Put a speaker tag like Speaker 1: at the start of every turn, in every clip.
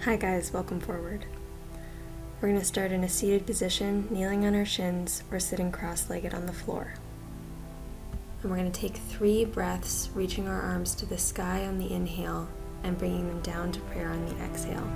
Speaker 1: Hi guys, welcome forward. We're going to start in a seated position, kneeling on our shins or sitting cross-legged on the floor. And we're going to take 3 breaths, reaching our arms to the sky on the inhale and bringing them down to prayer on the exhale.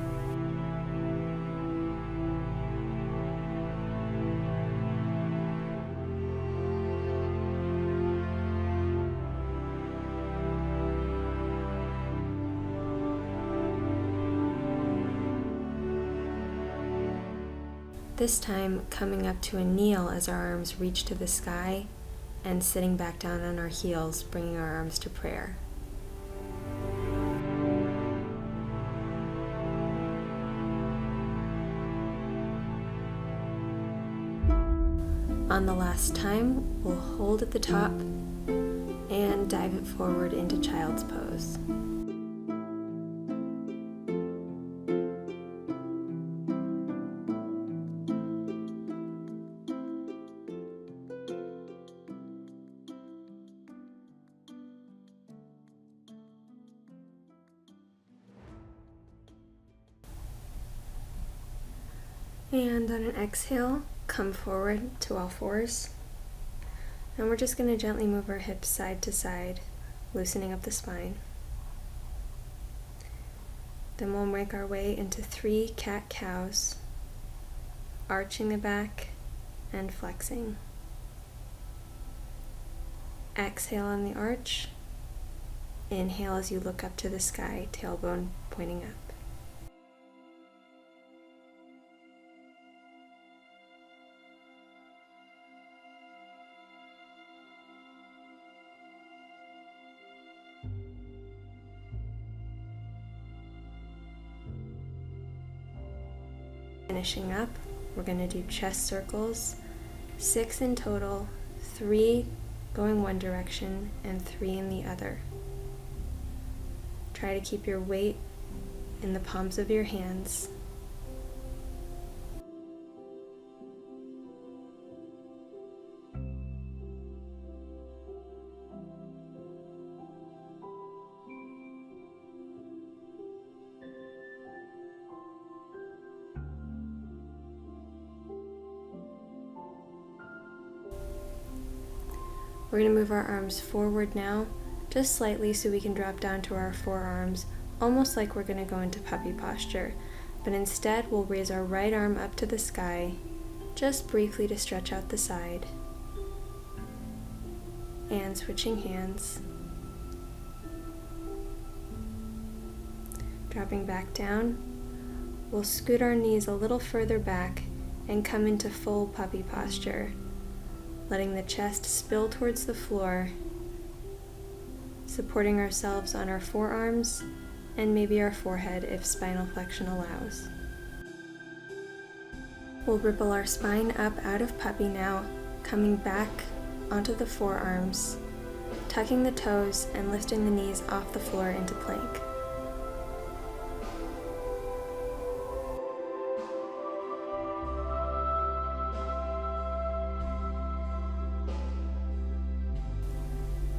Speaker 1: This time, coming up to a kneel as our arms reach to the sky and sitting back down on our heels, bringing our arms to prayer. On the last time, we'll hold at the top and dive it forward into child's pose. And on an exhale, come forward to all fours. And we're just going to gently move our hips side to side, loosening up the spine. Then we'll make our way into 3 cat-cows, arching the back and flexing. Exhale on the arch. Inhale as you look up to the sky, tailbone pointing up. Finishing up, we're going to do chest circles, 6 in total, 3 going one direction and 3 in the other. Try to keep your weight in the palms of your hands. We're going to move our arms forward now, just slightly so we can drop down to our forearms, almost like we're going to go into puppy posture. But instead, we'll raise our right arm up to the sky, just briefly to stretch out the side. And switching hands. Dropping back down, we'll scoot our knees a little further back and come into full puppy posture, letting the chest spill towards the floor, supporting ourselves on our forearms and maybe our forehead if spinal flexion allows. We'll ripple our spine up out of puppy now, coming back onto the forearms, tucking the toes and lifting the knees off the floor into plank.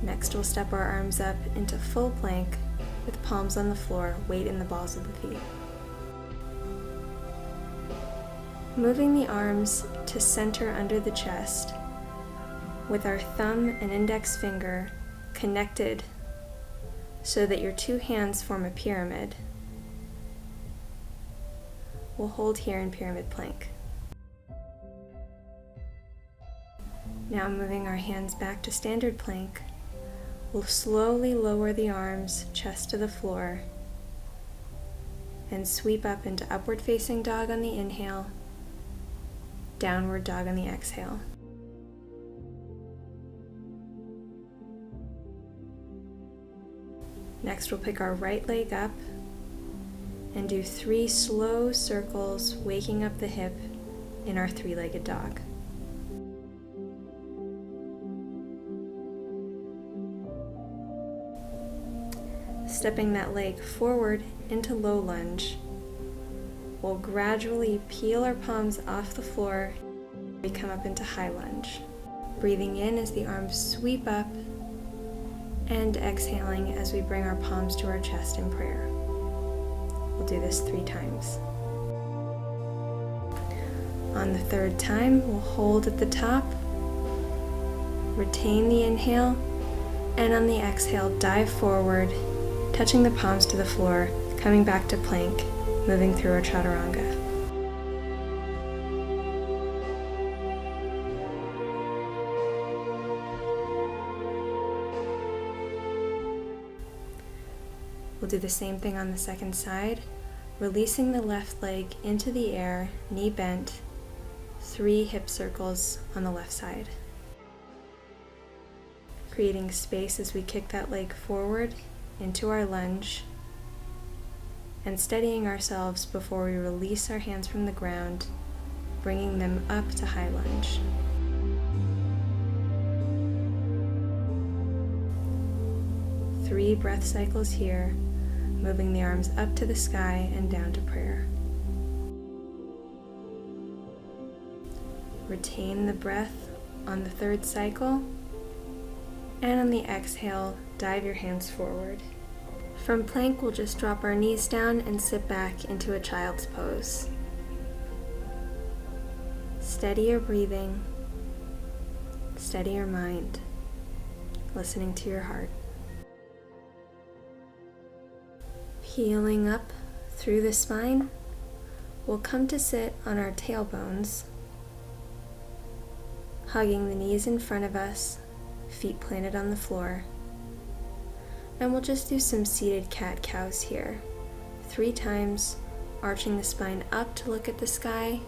Speaker 1: Next, we'll step our arms up into full plank with palms on the floor, weight in the balls of the feet. Moving the arms to center under the chest with our thumb and index finger connected so that your 2 hands form a pyramid. We'll hold here in pyramid plank. Now moving our hands back to standard plank, we'll slowly lower the arms, chest to the floor, and sweep up into upward facing dog on the inhale, downward dog on the exhale. Next, we'll pick our right leg up and do 3 slow circles, waking up the hip in our 3-legged dog. Stepping that leg forward into low lunge, we'll gradually peel our palms off the floor. We come up into high lunge. Breathing in as the arms sweep up and exhaling as we bring our palms to our chest in prayer. We'll do this 3 times. On the 3rd time, we'll hold at the top, retain the inhale, and on the exhale, dive forward, touching the palms to the floor, coming back to plank, moving through our chaturanga. We'll do the same thing on the 2nd side, releasing the left leg into the air, knee bent, 3 hip circles on the left side. Creating space as we kick that leg forward into our lunge, and steadying ourselves before we release our hands from the ground, bringing them up to high lunge. Three breath cycles here, moving the arms up to the sky and down to prayer. Retain the breath on the 3rd cycle, and on the exhale, dive your hands forward. From plank, we'll just drop our knees down and sit back into a child's pose. Steady your breathing, steady your mind, listening to your heart. Healing up through the spine, we'll come to sit on our tailbones, hugging the knees in front of us, feet planted on the floor. And we'll just do some seated cat-cows here. 3 times, arching the spine up to look at the sky,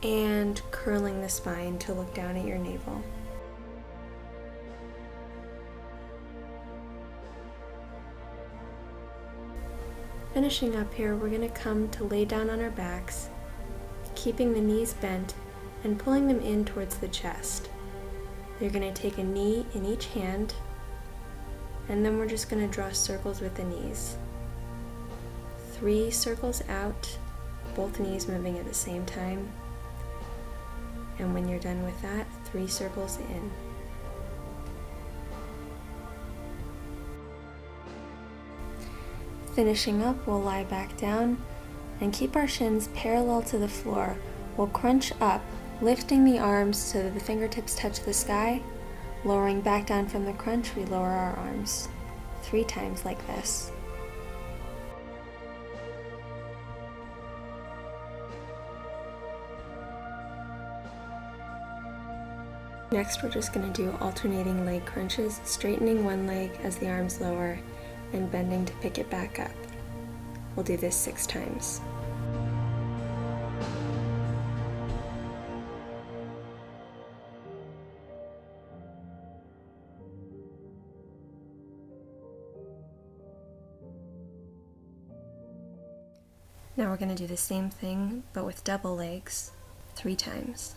Speaker 1: and curling the spine to look down at your navel. Finishing up here, we're going to come to lay down on our backs, keeping the knees bent and pulling them in towards the chest. You're going to take a knee in each hand, and then we're just going to draw circles with the knees. 3 circles out, both knees moving at the same time. And when you're done with that, 3 circles in. Finishing up, we'll lie back down and keep our shins parallel to the floor. We'll crunch up, lifting the arms so that the fingertips touch the sky. Lowering back down from the crunch, we lower our arms 3 times like this. Next, we're just going to do alternating leg crunches, straightening one leg as the arms lower and bending to pick it back up. We'll do this 6 times. Now we're going to do the same thing, but with double legs, 3 times.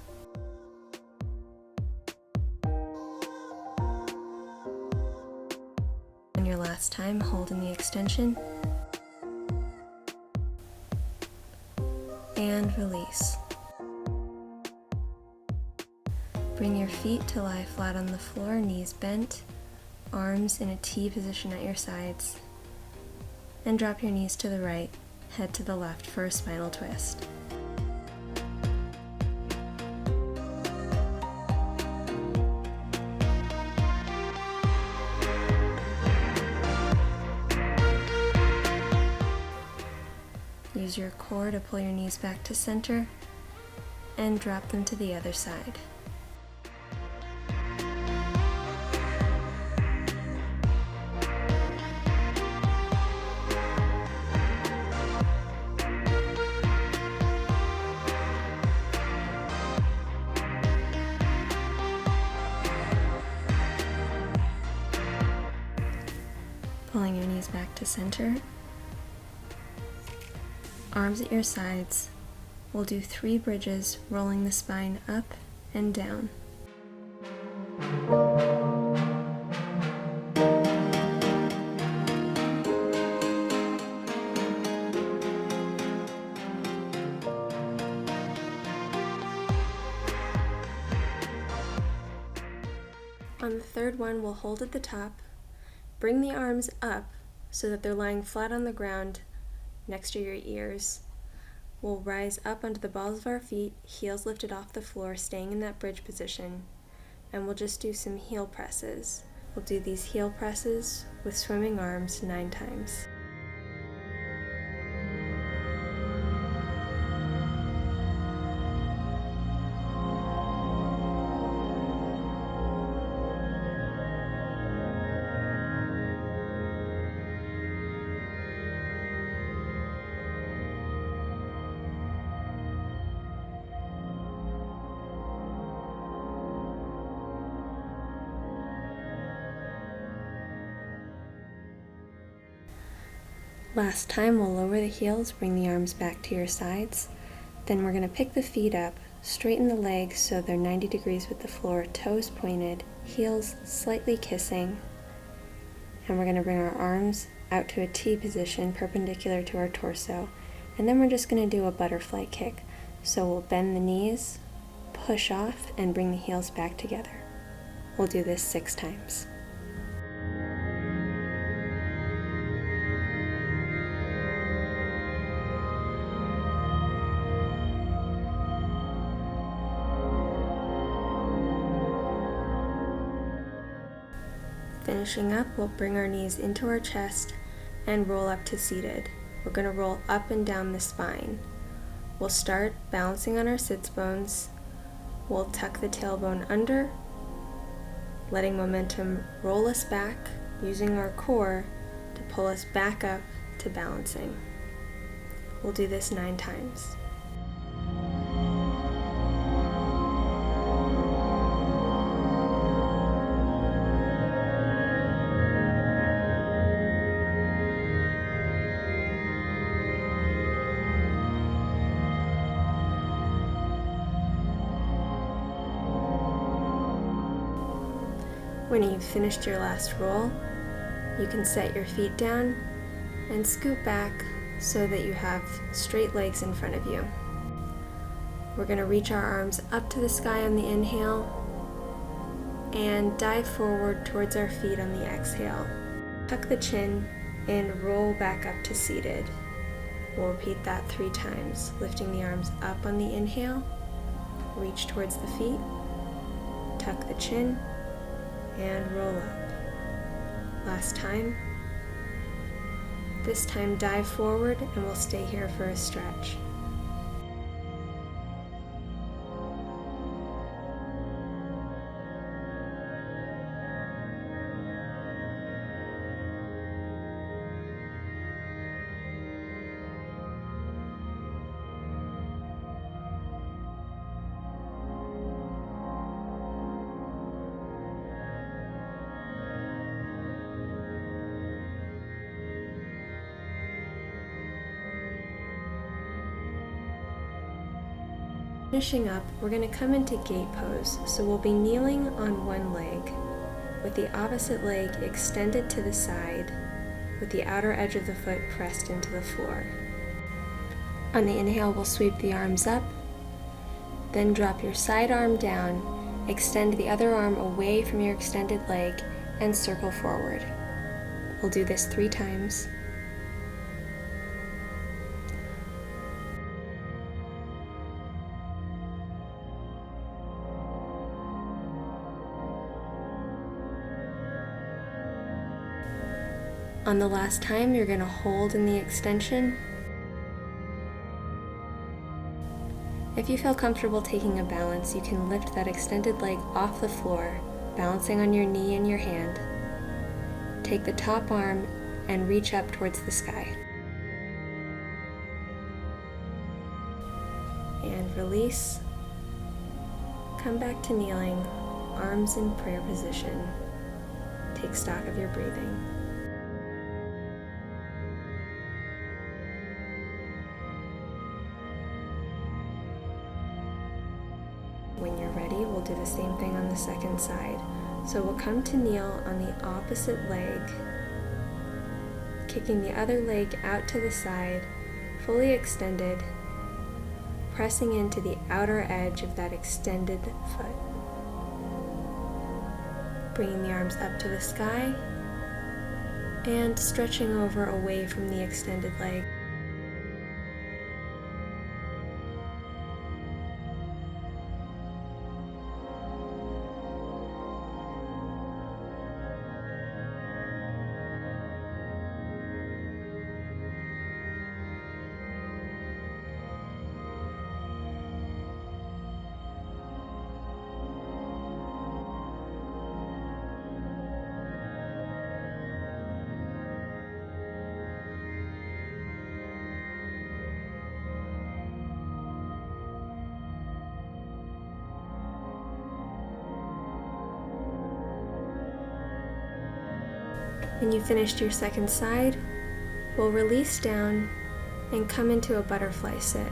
Speaker 1: On your last time, hold in the extension, and release. Bring your feet to lie flat on the floor, knees bent, arms in a T position at your sides, and drop your knees to the right, head to the left for a spinal twist. Use your core to pull your knees back to center and drop them to the other side. Pulling your knees back to center. Arms at your sides. We'll do 3 bridges, rolling the spine up and down. On the 3rd one, we'll hold at the top, bring the arms up so that they're lying flat on the ground, next to your ears. We'll rise up onto the balls of our feet, heels lifted off the floor, staying in that bridge position, and we'll just do some heel presses. We'll do these heel presses with swimming arms 9 times. Last time, we'll lower the heels, bring the arms back to your sides. Then we're going to pick the feet up, straighten the legs so they're 90 degrees with the floor, toes pointed, heels slightly kissing. And we're going to bring our arms out to a T position perpendicular to our torso. And then we're just going to do a butterfly kick. So we'll bend the knees, push off, and bring the heels back together. We'll do this 6 times. Finishing up, we'll bring our knees into our chest and roll up to seated. We're going to roll up and down the spine. We'll start balancing on our sits bones. We'll tuck the tailbone under, letting momentum roll us back, using our core to pull us back up to balancing. We'll do this 9 times. When you've finished your last roll, you can set your feet down and scoot back so that you have straight legs in front of you. We're going to reach our arms up to the sky on the inhale and dive forward towards our feet on the exhale. Tuck the chin and roll back up to seated. We'll repeat that 3 times, lifting the arms up on the inhale, reach towards the feet, tuck the chin, and roll up. Last time. This time dive forward and we'll stay here for a stretch. Finishing up, we're going to come into gate pose, so we'll be kneeling on one leg, with the opposite leg extended to the side, with the outer edge of the foot pressed into the floor. On the inhale, we'll sweep the arms up, then drop your side arm down, extend the other arm away from your extended leg, and circle forward. We'll do this 3 times. On the last time, you're going to hold in the extension. If you feel comfortable taking a balance, you can lift that extended leg off the floor, balancing on your knee and your hand. Take the top arm and reach up towards the sky. And release. Come back to kneeling, arms in prayer position. Take stock of your breathing. When you're ready, we'll do the same thing on the second side. So we'll come to kneel on the opposite leg, kicking the other leg out to the side, fully extended, pressing into the outer edge of that extended foot. Bringing the arms up to the sky and stretching over away from the extended leg. When you finished your second side, we'll release down and come into a butterfly sit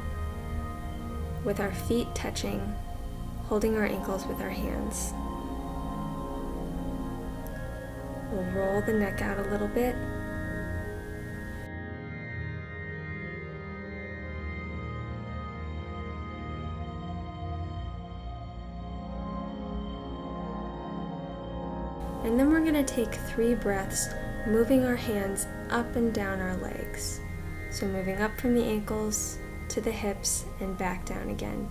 Speaker 1: with our feet touching, holding our ankles with our hands. We'll roll the neck out a little bit. And then we're going to take 3 breaths, moving our hands up and down our legs. So moving up from the ankles to the hips and back down again.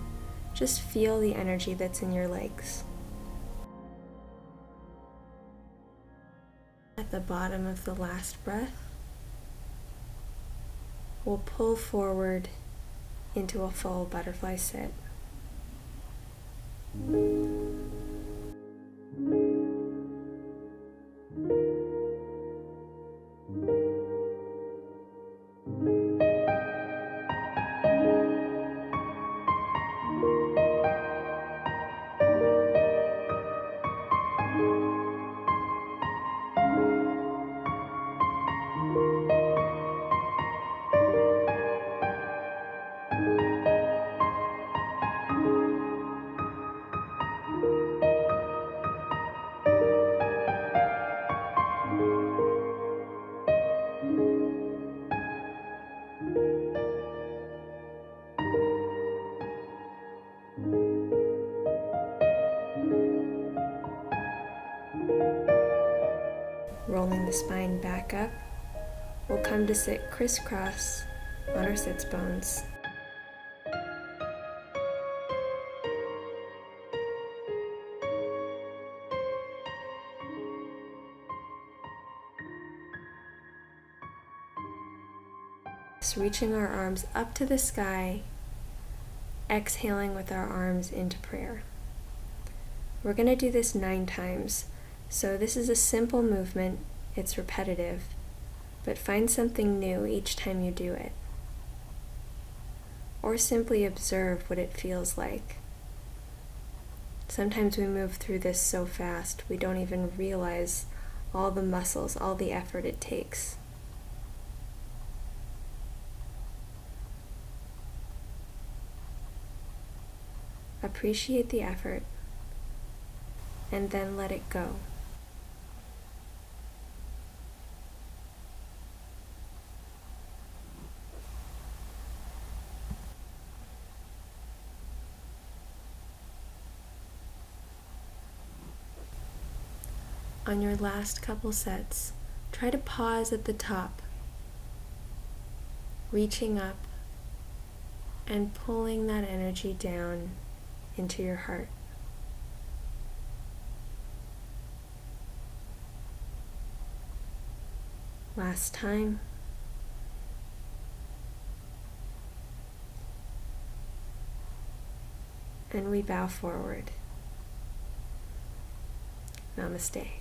Speaker 1: Just feel the energy that's in your legs. At the bottom of the last breath, we'll pull forward into a full butterfly sit. Rolling the spine back up, we'll come to sit crisscross on our sits bones. Reaching our arms up to the sky, exhaling with our arms into prayer. We're going to do this 9 times. So this is a simple movement, it's repetitive, but find something new each time you do it. Or simply observe what it feels like. Sometimes we move through this so fast we don't even realize all the muscles, all the effort it takes. Appreciate the effort and then let it go. On your last couple sets, try to pause at the top, reaching up and pulling that energy down into your heart. Last time. And we bow forward. Namaste.